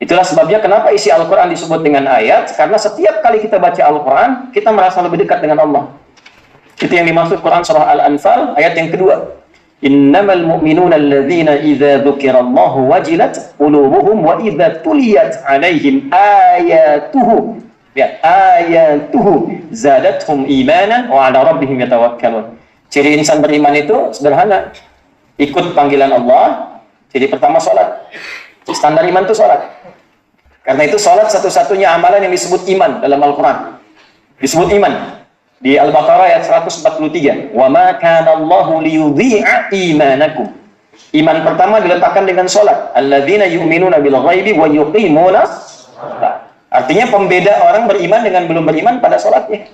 Itulah sebabnya kenapa isi Al-Quran disebut dengan ayat, karena setiap kali kita baca Al-Quran, kita merasa lebih dekat dengan Allah. Itu yang dimaksud Quran surah Al-Anfal ayat yang kedua. Innamal mu'minuna alladzina idza dzukirallahu wajilat qulubuhum wa idza tuliyat 'alaihim ayatuhu zadatuhum imanan wa 'ala rabbihim yatawakkalun. Ciri insan beriman itu sederhana. Ikut panggilan Allah. Jadi pertama salat. Standar iman itu salat. Karena itu salat satu-satunya amalan yang disebut iman dalam Al-Quran. Disebut iman. Di Al-Baqarah ayat 143. Wa ma kana Allahu liyudhi'a imanakum. Iman pertama diletakkan dengan salat. Alladzina yu'minuna bil ghaibi wa yuqimuna. Artinya pembeda orang beriman dengan belum beriman pada salatnya.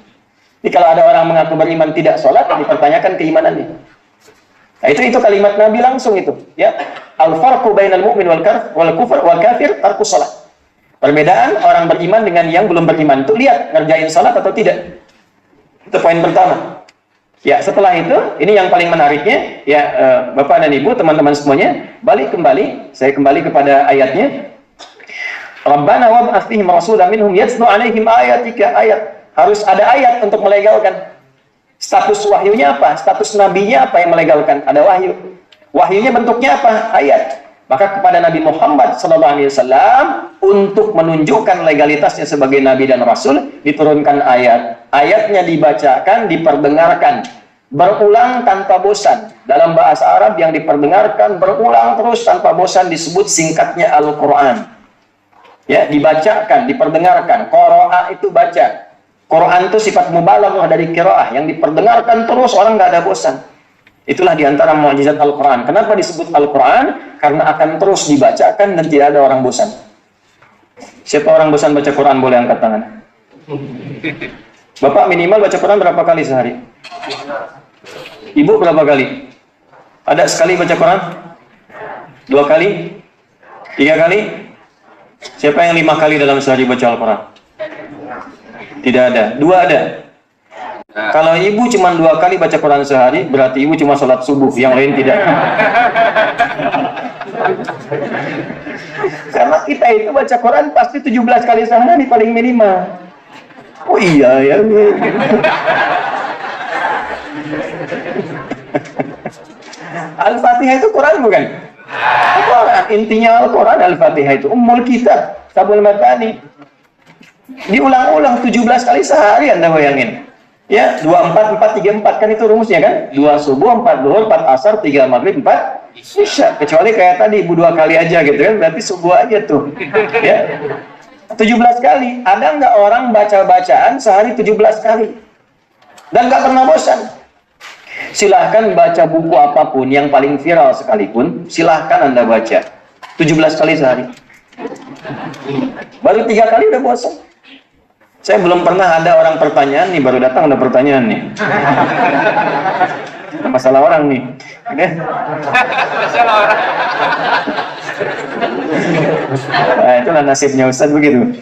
Jadi kalau ada orang mengaku beriman tidak salat, dipertanyakan keimanannya. Nah, itu kalimat Nabi langsung itu, ya. Al-farqu bainal mu'min wal kafir tarkus salat. Perbedaan orang beriman dengan yang belum beriman itu lihat ngerjain salat atau tidak. Itu poin pertama. Ya, setelah itu, ini yang paling menariknya, ya, Bapak dan Ibu, teman-teman semuanya, saya kembali kepada ayatnya. Rabbana wab'ats fihim rasulan minhum yatslu 'alaihim ayatika. Ayat. Harus ada ayat untuk melegalkan. Status wahyunya apa? Status nabinya apa yang melegalkan? Ada wahyu. Wahyunya bentuknya apa? Ayat. Maka kepada Nabi Muhammad SAW untuk menunjukkan legalitasnya sebagai Nabi dan Rasul diturunkan ayat. Ayatnya dibacakan, diperdengarkan, berulang tanpa bosan. Dalam bahasa Arab yang diperdengarkan berulang terus tanpa bosan disebut singkatnya Al-Quran. Ya, dibacakan, diperdengarkan. Qiraah itu baca. Quran itu sifat mubalaghah dari qiraah yang diperdengarkan terus orang nggak ada bosan. Itulah diantara mukjizat Al-Quran. Kenapa disebut Al-Quran? Karena akan terus dibacakan dan tidak ada orang bosan. Siapa orang bosan baca Quran boleh angkat tangan. Bapak minimal baca Quran berapa kali sehari? Ibu berapa kali? Ada sekali baca Quran? 2 kali? 3 kali? Siapa yang 5 kali dalam sehari baca Al-Quran? Tidak ada. 2 ada. Kalau ibu cuma 2 kali baca Quran sehari, berarti ibu cuma sholat subuh, yang lain tidak. Karena kita itu baca Quran pasti 17 kali sehari paling minimal. Oh iya ya. Al-Fatihah itu Quran bukan? Quran. Intinya Al-Quran Al-Fatihah itu Ummul Kitab, Sabul Matani. Diulang-ulang 17 kali sehari, Anda bayangin. Ya, 24, 4, 3, 4 kan itu rumusnya kan? 2 subuh, 4 duhur, 4 asar, 3 maghrib, 4 isya. Kecuali kayak tadi ibu 2 kali aja gitu kan, berarti subuh aja tuh. Ya. 17 kali. Ada nggak orang baca-bacaan sehari 17 kali? Dan nggak pernah bosan. Silahkan baca buku apapun yang paling viral sekalipun, silahkan Anda baca 17 kali sehari. Baru 3 kali udah bosan. Saya belum pernah ada orang pertanyaan nih, baru datang ada pertanyaan nih. Masalah orang nih. Masalah orang. Nah, itulah nasibnya Ustaz begitu.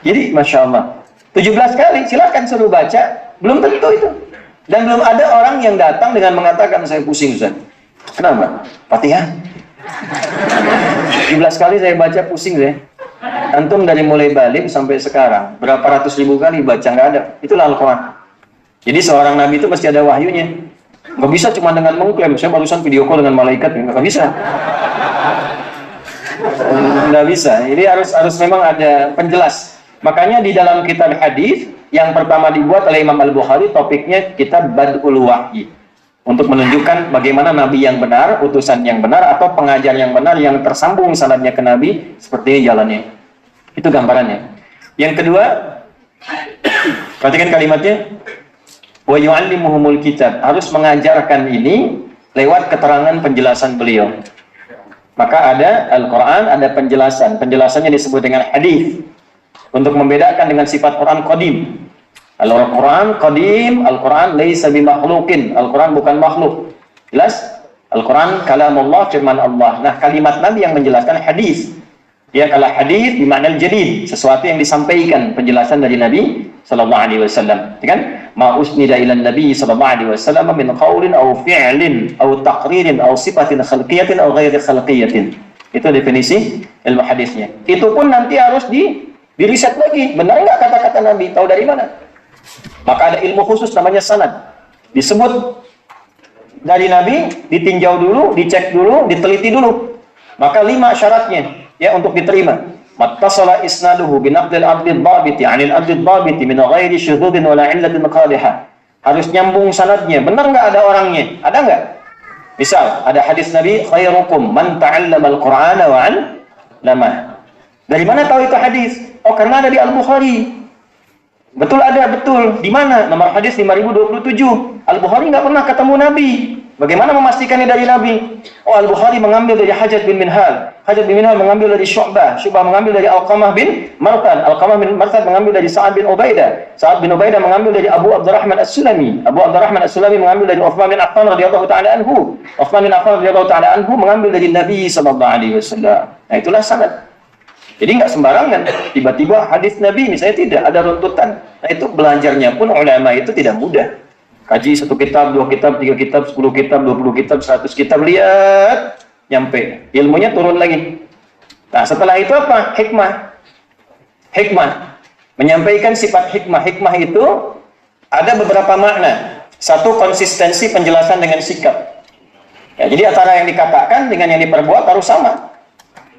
Jadi Masya Allah 17 kali silahkan suruh baca. Belum tentu itu. Dan belum ada orang yang datang dengan mengatakan saya pusing Ustaz. Kenapa? Fatihah 17 kali saya baca pusing saya. Antum dari mulai balik sampai sekarang berapa ratus ribu kali baca, nggak ada. Itulah Al-Quran. Jadi seorang nabi itu mesti ada wahyunya. Nggak bisa cuma dengan mengklaim saya barusan video call dengan malaikat, nggak bisa. Nggak bisa. Jadi harus memang ada penjelas. Makanya di dalam kitab hadis yang pertama dibuat oleh Imam Al-Bukhari, topiknya kitab Bad'ul Wahyi, untuk menunjukkan bagaimana nabi yang benar, utusan yang benar, atau pengajar yang benar yang tersambung sanadnya ke nabi, seperti jalannya. Itu gambarannya. Yang kedua, perhatikan kalimatnya, wa yu'allimuhumul kitab, harus mengajarkan ini lewat keterangan penjelasan beliau. Maka ada Al-Quran, ada penjelasan. Penjelasannya disebut dengan hadis, untuk membedakan dengan sifat Quran qadim. Al-Quran qadim, Al-Quran laisa bimakhluqin. Al-Quran bukan makhluk. Jelas? Al-Quran kalamullah, firman Allah. Nah, kalimat Nabi yang menjelaskan hadis. Ya, kalau hadis bermakna jadid, sesuatu yang disampaikan, penjelasan dari Nabi sallallahu alaihi wasallam. Ya kan? Ma usnida ila Nabi sallallahu alaihi wasallam min qaulin aw fi'lin aw taqririn aw sifatin khalqiyatin aw ghairi khalqiyatin. Itu definisi ilmu hadisnya. Itu pun nanti harus diriset lagi. Benar nggak kata-kata Nabi? Tahu dari mana? Maka ada ilmu khusus namanya sanad. Disebut dari Nabi, ditinjau dulu, dicek dulu, diteliti dulu. Maka 5 syaratnya ya untuk diterima. Mattasala isnaduhu binaqdil abdid dhabiti 'anil abdid dhabiti min ghairi syududin wala 'illatin qadihah. Harus nyambung sanadnya. Benar nggak ada orangnya? Ada nggak? Misal, ada hadis Nabi, khairukum man ta'allama al-Qur'ana wa 'allama. Dari mana tahu itu hadis? Oh, karena ada di Al-Bukhari. Betul ada, betul. Di mana? Nomor hadis 5027. Al-Bukhari nggak pernah ketemu Nabi. Bagaimana memastikannya dari Nabi? Oh, Al-Bukhari mengambil dari Hajjaj bin Minhal. Hajjaj bin Minhal mengambil dari Syu'bah. Syu'bah mengambil dari Alqamah bin Marthad. Alqamah bin Marthad mengambil dari Sa'ad bin Ubaidah. Sa'ad bin Ubaidah mengambil dari Abu Abdurrahman As-Sulami. Abu Abdurrahman As-Sulami mengambil dari Uthman bin Affan radhiyallahu ta'ala anhu. Uthman bin Affan radhiyallahu ta'ala anhu mengambil dari Nabi sallallahu alaihi wasallam. Nah, itulah sanad. Jadi nggak sembarangan. Tiba-tiba hadis Nabi misalnya tidak ada runtutan. Nah, itu belajarnya pun ulama itu tidak mudah. Kaji 1 kitab, 2 kitab, 3 kitab, 10 kitab, 20 kitab, 100 kitab, lihat, nyampe. Ilmunya turun lagi. Nah, setelah itu apa? Hikmah. Hikmah. Menyampaikan sifat hikmah. Hikmah itu ada beberapa makna. Satu, konsistensi penjelasan dengan sikap. Ya, jadi antara yang dikatakan dengan yang diperbuat harus sama.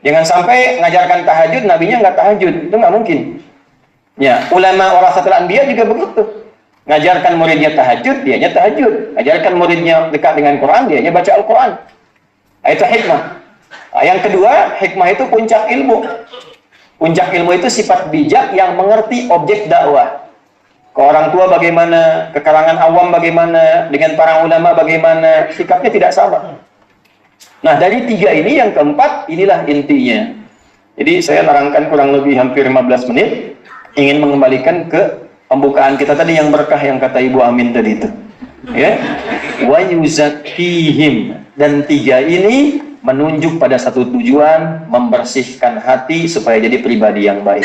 Jangan sampai ngajarkan tahajud, nabinya nggak tahajud. Itu nggak mungkin. Ya, ulama warasatul anbiya juga begitu. Ngajarkan muridnya tahajud, dianya tahajud. Ngajarkan muridnya dekat dengan Quran, dianya baca Al-Quran. Nah, itu hikmah. Nah, yang kedua, hikmah itu puncak ilmu. Puncak ilmu itu sifat bijak yang mengerti objek dakwah. Ke orang tua bagaimana, ke kalangan awam bagaimana, dengan para ulama bagaimana, sikapnya tidak sama. Nah, dari 3 ini, yang keempat, inilah intinya. Jadi, saya nerangkan kurang lebih hampir 15 menit, ingin mengembalikan ke pembukaan kita tadi yang berkah yang kata Ibu Amin tadi itu. Ya. Wa yuzakkihim. Dan 3 ini menunjuk pada satu tujuan, membersihkan hati supaya jadi pribadi yang baik.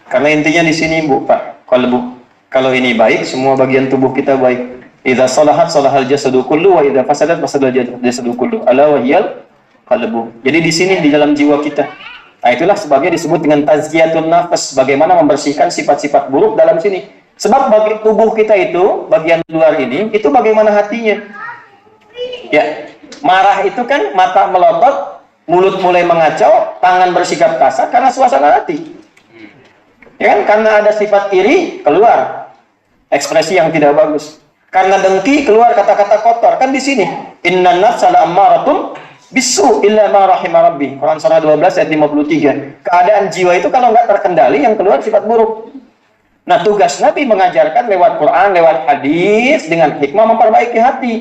Karena intinya di sini, Bu, Pak, kalau ini baik, semua bagian tubuh kita baik. Idza salahat salahal jasadu kullu wa idza fasadat fasadal jasadu kullu. Ala wa hiyal qalbu. Jadi di sini di dalam jiwa kita. Nah, itulah sebabnya disebut dengan tazkiyatun nafas, bagaimana membersihkan sifat-sifat buruk dalam sini. Sebab bagi tubuh kita itu, bagian luar ini, itu bagaimana hatinya. Ya, marah itu kan mata melotot, mulut mulai mengacau, tangan bersikap kasar karena suasana hati. Ya kan, karena ada sifat iri, keluar ekspresi yang tidak bagus. Karena dengki, keluar kata-kata kotor. Kan di sini, innan nafsa la'ammaratun bisu illa ma rahima rabbi. Quran surah 12 ayat 53. Keadaan jiwa itu kalau nggak terkendali, yang keluar sifat buruk. Nah, tugas Nabi mengajarkan lewat Quran, lewat hadis, dengan hikmah memperbaiki hati.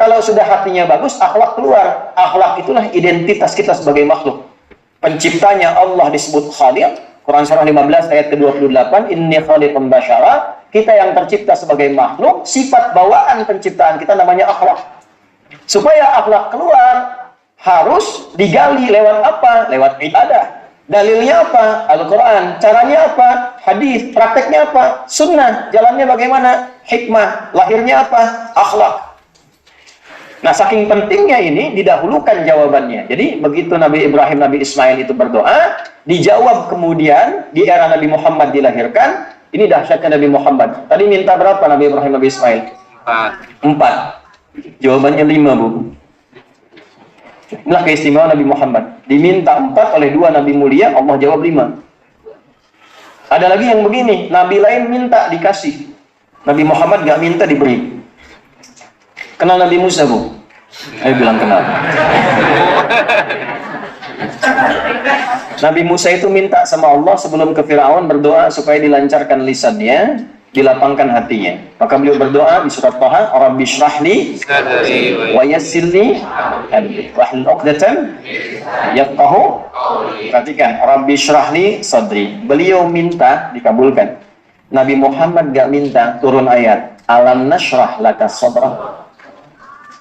Kalau sudah hatinya bagus, akhlak keluar. Akhlak itulah identitas kita sebagai makhluk. Penciptanya Allah disebut Khaliq. Quran surah 15 ayat ke-28. Inni khaliqun basyara. Kita yang tercipta sebagai makhluk, sifat bawaan penciptaan kita namanya akhlak. Supaya akhlak keluar, harus digali lewat apa? Lewat ibadah. Dalilnya apa? Al-Quran. Caranya apa? Hadis. Prakteknya apa? Sunnah. Jalannya bagaimana? Hikmah. Lahirnya apa? Akhlak. Nah, saking pentingnya ini, didahulukan jawabannya. Jadi, begitu Nabi Ibrahim, Nabi Ismail itu berdoa, dijawab kemudian, di era Nabi Muhammad dilahirkan. Ini dahsyatnya Nabi Muhammad. Tadi minta berapa Nabi Ibrahim, Nabi Ismail? 4. Jawabannya 5, Bu. Inilah keistimewaan Nabi Muhammad. Diminta 4 oleh 2 Nabi mulia, Allah jawab 5. Ada lagi yang begini, Nabi lain minta, dikasih. Nabi Muhammad gak minta, diberi. Kenal Nabi Musa, Bu? Ayo bilang kenal. Nabi Musa itu minta sama Allah sebelum ke Firaun, berdoa supaya dilancarkan lisannya, dilapangkan hatinya. Maka beliau berdoa di surat Thaha, Rabbi shrahli wa yassirli wahlul 'uqdatam yafqahu. Perhatikan, Rabbi shrahli sadri. Beliau minta, dikabulkan. Nabi Muhammad gak minta, turun ayat. Alam nashrah laka sadrak.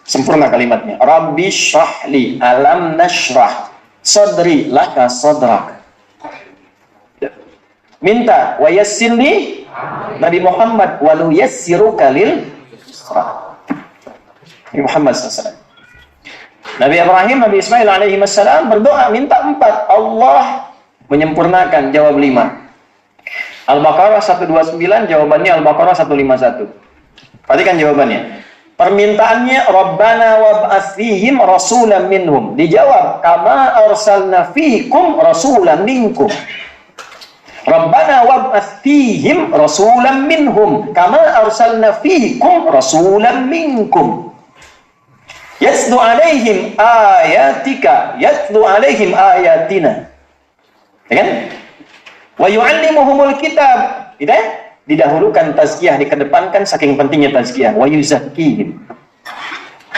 Sempurna kalimatnya. Rabbi shrahli, alam nashrah sadri laka sadrak. Minta wa yassirli, Nabi Muhammad walu yassiruka lil yusra. Nabi Muhammad SAW. Nabi Ibrahim, Nabi Ismail alaihi wassalam berdoa minta 4, Allah menyempurnakan, jawab 5. Al-Baqarah 129, jawabannya Al-Baqarah 151. Perhatikan jawabannya. Permintaannya Rabbana wab'ats fihim rasulan minhum. Dijawab, kama arsalna fiikum rasulan minkum. Rabbana wab'ats fihim rasulan minhum kama arsalna fiikum rasulan minkum. Yatlu alaihim ayatika, yatlu alaihim ayatina. Ya kan? Wa yu'allimuhumul kitab. Tidak? Didahulukan tazkiyah, dikedepankan saking pentingnya tazkiyah. Wa yuzakkihim.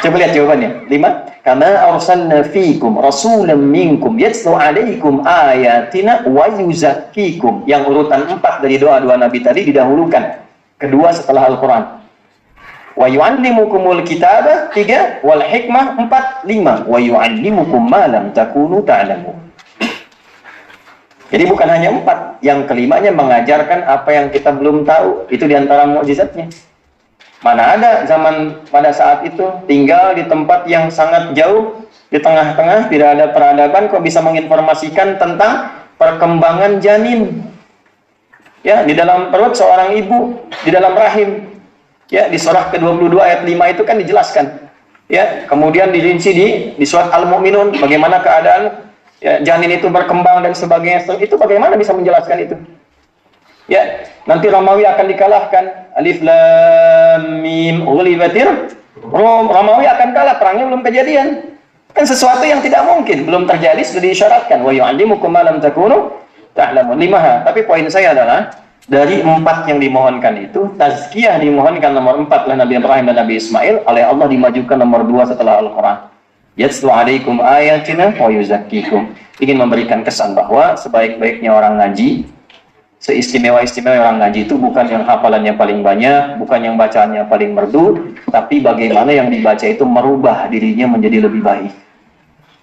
Coba lihat jawabannya. 5. Kama arsalna fiikum rasulan minkum yatlu alaikum ayatina wa yuzakkikum. Yang urutan 4 dari doa-doa Nabi tadi didahulukan. Kedua setelah Al-Quran. Wa yu'allimukumul kitaba 3, wal hikmah 4, 5. Wa yu'allimukum ma lam takunu ta'lamun. Jadi bukan hanya 4, yang kelimanya mengajarkan apa yang kita belum tahu. Itu diantara mukjizatnya. Mana ada zaman pada saat itu tinggal di tempat yang sangat jauh, di tengah-tengah, tidak ada peradaban, kok bisa menginformasikan tentang perkembangan janin. Ya, di dalam perut seorang ibu, di dalam rahim. Ya, di surah ke-22 ayat 5 itu kan dijelaskan. Ya, kemudian dirinci di surat Al-Mu'minun bagaimana keadaan ya, janin itu berkembang dan sebagainya. Itu bagaimana bisa menjelaskan itu? Ya, nanti Romawi akan dikalahkan. Alif lam mim ghulibatir Rum. Romawi akan kalah, perangnya belum kejadian. Kan sesuatu yang tidak mungkin, belum terjadi sudah disyaratkan. Wa yu'allimukum ma lam takunu ta'lamun. 5. Tapi poin saya adalah dari 4 yang dimohonkan itu, tazkiyah dimohonkan nomor 4 oleh Nabi Ibrahim dan Nabi Ismail, oleh Allah dimajukan nomor 2 setelah Al-Quran. Yatlu alaikum ayatina wa yuzakkikum. Ingin memberikan kesan bahwa sebaik-baiknya orang ngaji, seistimewa-istimewa orang ngaji itu bukan yang hafalannya paling banyak, bukan yang bacaannya paling merdu, tapi bagaimana yang dibaca itu merubah dirinya menjadi lebih baik.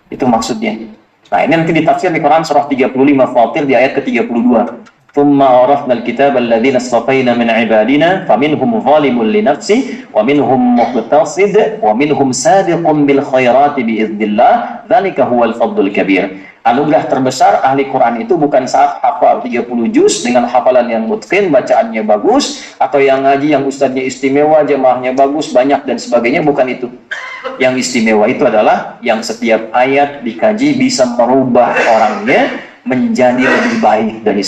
Itu maksudnya. Nah, ini nanti ditafsir di Quran surah 35 Fatir di ayat ke-32. ثم أورثنا الكتاب الذين اصطفينا من عبادنا فمنهم ظالم لنفسه ومنهم مقتصد ومنهم سابق بالخيرات بإذن الله ذلك هو الفضل الكبير. Anugerah terbesar ahli Quran itu bukan saat hafal 30 juz dengan hafalan yang mutqin, bacaannya bagus, atau yang ngaji yang ustadznya istimewa, jemaahnya bagus, banyak dan sebagainya, bukan itu. Yang istimewa itu adalah yang setiap ayat dikaji bisa merubah orangnya menjadi lebih baik dari